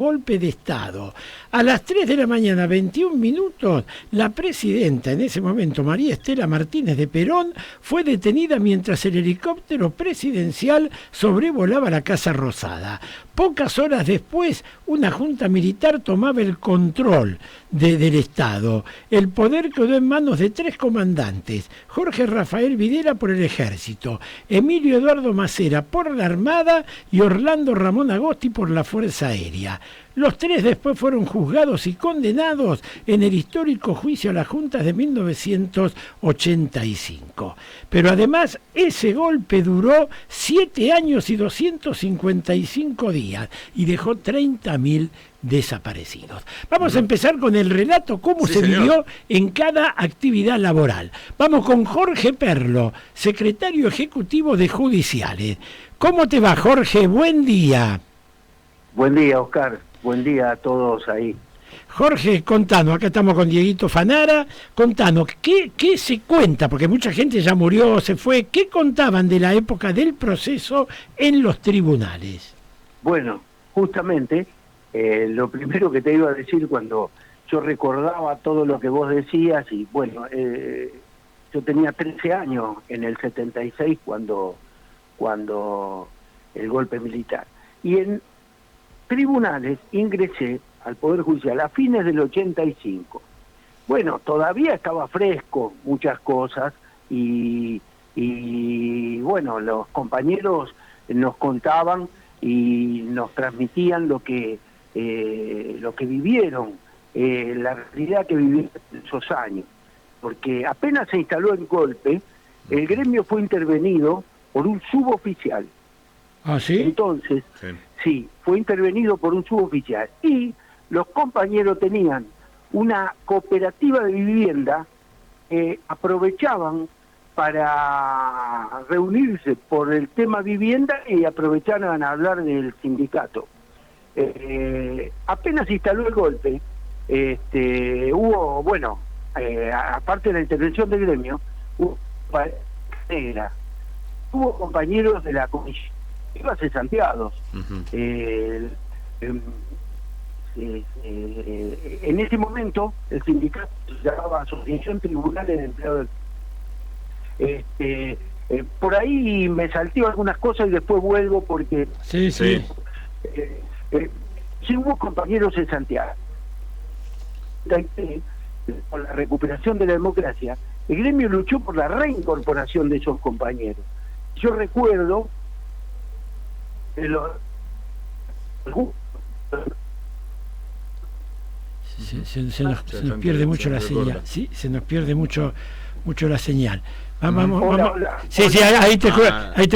golpe de Estado. A las 3 de la mañana, 21 minutos, la presidenta, en ese momento María Estela Martínez de Perón, fue detenida mientras el helicóptero presidencial sobrevolaba la Casa Rosada. Pocas horas después, una junta militar tomaba el control del Estado. El poder quedó en manos de 3 comandantes: Jorge Rafael Videla por el Ejército, Emilio Eduardo Macera por la Armada y Orlando Ramón Agosti por la Fuerza Aérea. Los 3 después fueron juzgados y condenados en el histórico juicio a las juntas de 1985. Pero además, ese golpe duró 7 años y 255 días y dejó 30.000 desaparecidos. Vamos a empezar con el relato cómo se vivió en cada actividad laboral. Vamos con Jorge Perlo, secretario ejecutivo de Judiciales. ¿Cómo te va, Jorge? Buen día. Buen día, Oscar. Buen día a todos ahí. Jorge, contanos, acá estamos con Dieguito Fanara, contanos, ¿qué se cuenta? Porque mucha gente ya murió, se fue. ¿Qué contaban de la época del proceso en los tribunales? Bueno, justamente, lo primero que te iba a decir cuando yo recordaba todo lo que vos decías, y bueno, yo tenía 13 años en el 76 cuando el golpe militar. Y en tribunales ingresé al Poder Judicial a fines del 85. Bueno, todavía estaba fresco muchas cosas y bueno, los compañeros nos contaban y nos transmitían lo que vivieron, la realidad que vivieron en esos años. Porque apenas se instaló el golpe, el gremio fue intervenido por un suboficial. ¿Ah, sí? Entonces, sí, fue intervenido por un suboficial. Y los compañeros tenían una cooperativa de vivienda, aprovechaban para reunirse por el tema vivienda y aprovechaban a hablar del sindicato. Apenas se instaló el golpe, hubo, bueno, aparte de la intervención del gremio, hubo compañeros de la comisión cesanteados. En ese momento el sindicato se llamaba Asociación Tribunal de Empleados. Por ahí me salté algunas cosas y después vuelvo porque sí hubo compañeros cesanteados. Con la recuperación de la democracia, el gremio luchó por la reincorporación de esos compañeros. Yo recuerdo se nos pierde mucho la señal. Sí, se nos pierde mucho la señal. Vamos. Sí, ahí te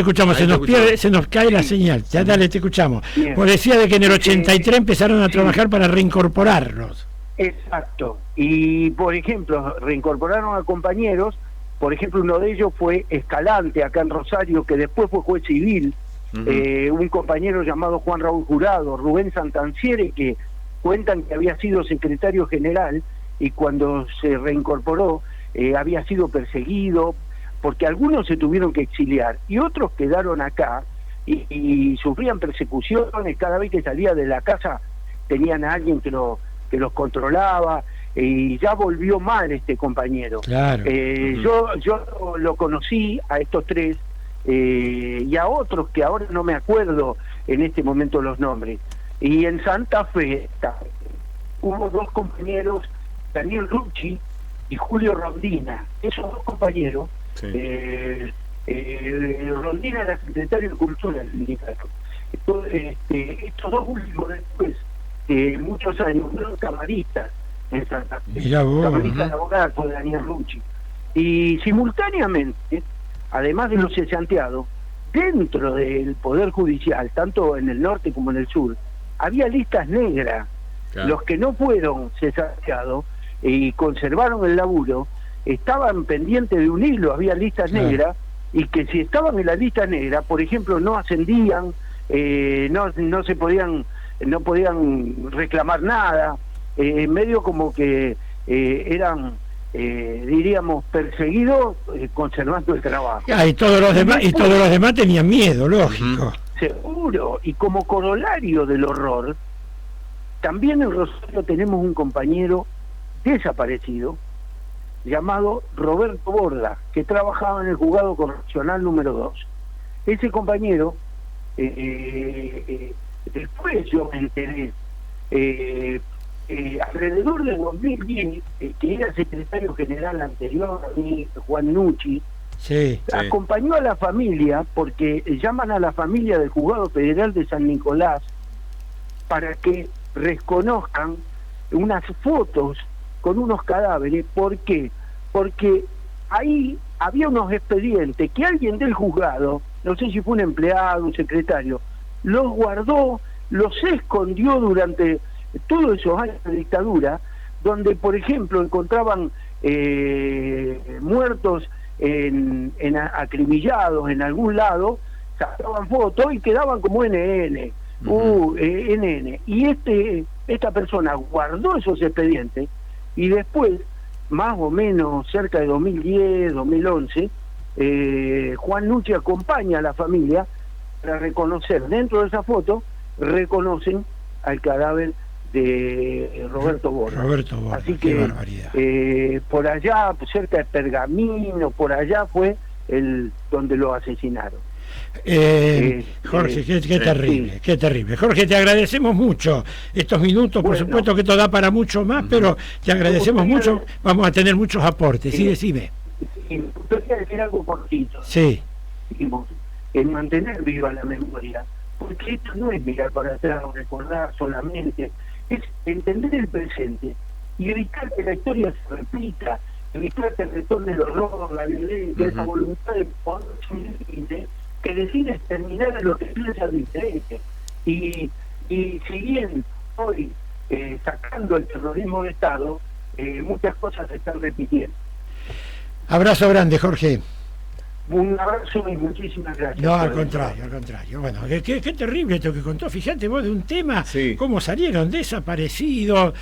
escuchamos. Se nos cae la señal. Ya dale, te escuchamos. Pues decía de que en el 83 empezaron a trabajar para reincorporarlos. Exacto. Y por ejemplo, reincorporaron a compañeros. Por ejemplo, uno de ellos fue Escalante, acá en Rosario, que después fue juez civil. Un compañero llamado Juan Raúl Jurado, Rubén Santanciere, que cuentan que había sido secretario general y cuando se reincorporó había sido perseguido, porque algunos se tuvieron que exiliar y otros quedaron acá y sufrían persecuciones. Cada vez que salía de la casa tenían a alguien que los controlaba, y ya volvió mal este compañero. Claro. Yo lo conocí a estos 3 y a otros que ahora no me acuerdo en este momento los nombres. Y en Santa Fe hubo 2 compañeros, Daniel Rucci y Julio Rondina. Esos 2 compañeros, Rondina era secretario de Cultura del sindicato. Estos 2 últimos después de muchos años fueron camaristas en Santa Fe. Camaristas de abogados de Daniel Rucci. Y simultáneamente, además de los cesanteados, dentro del Poder Judicial, tanto en el norte como en el sur, había listas negras. Claro. Los que no fueron cesanteados y conservaron el laburo, estaban pendientes de un hilo, había listas negras, y que si estaban en la lista negra, por ejemplo, no ascendían, no podían reclamar nada, medio como que eran diríamos perseguidos conservando el trabajo. Y todos los demás tenían miedo, lógico. Seguro, y como corolario del horror, También en Rosario tenemos un compañero desaparecido llamado Roberto Borda, que trabajaba en el juzgado correccional número 2. Ese compañero, después yo me enteré, alrededor de 2010, que era secretario general anterior a mí, Juan Nucci, sí, acompañó a la familia, porque llaman a la familia del Juzgado Federal de San Nicolás para que reconozcan unas fotos con unos cadáveres. ¿Por qué? Porque ahí había unos expedientes que alguien del juzgado, no sé si fue un empleado, un secretario, los guardó, los escondió durante todos esos años de dictadura, donde por ejemplo encontraban muertos acribillados en algún lado, sacaban fotos y quedaban como NN. NN. Y esta persona guardó esos expedientes y después, más o menos cerca de 2010, 2011, Juan Nucci acompaña a la familia para reconocer, dentro de esa foto, reconocen al cadáver de Roberto Borda. Roberto Borda, así qué que barbaridad. Por allá, cerca de Pergamino, por allá fue donde lo asesinaron. Jorge, qué terrible, sí. Qué terrible. Jorge, te agradecemos mucho estos minutos, por supuesto que esto da para mucho más, pero te agradecemos mucho, vamos a tener muchos aportes. Sí, decime. Sí, me gustaría decir algo cortito. Sí. En mantener viva la memoria, porque esto no es mirar para atrás o recordar solamente, es entender el presente y evitar que la historia se repita, evitar que retorne el horror, la violencia, esa voluntad de poder que decide terminar en lo que piensa diferente. Y si bien hoy, sacando el terrorismo de Estado, muchas cosas se están repitiendo. Abrazo grande, Jorge. Un abrazo y muchísimas gracias. No, al contrario. Bueno, qué terrible esto que contó. Fíjate vos de un tema, cómo salieron desaparecidos.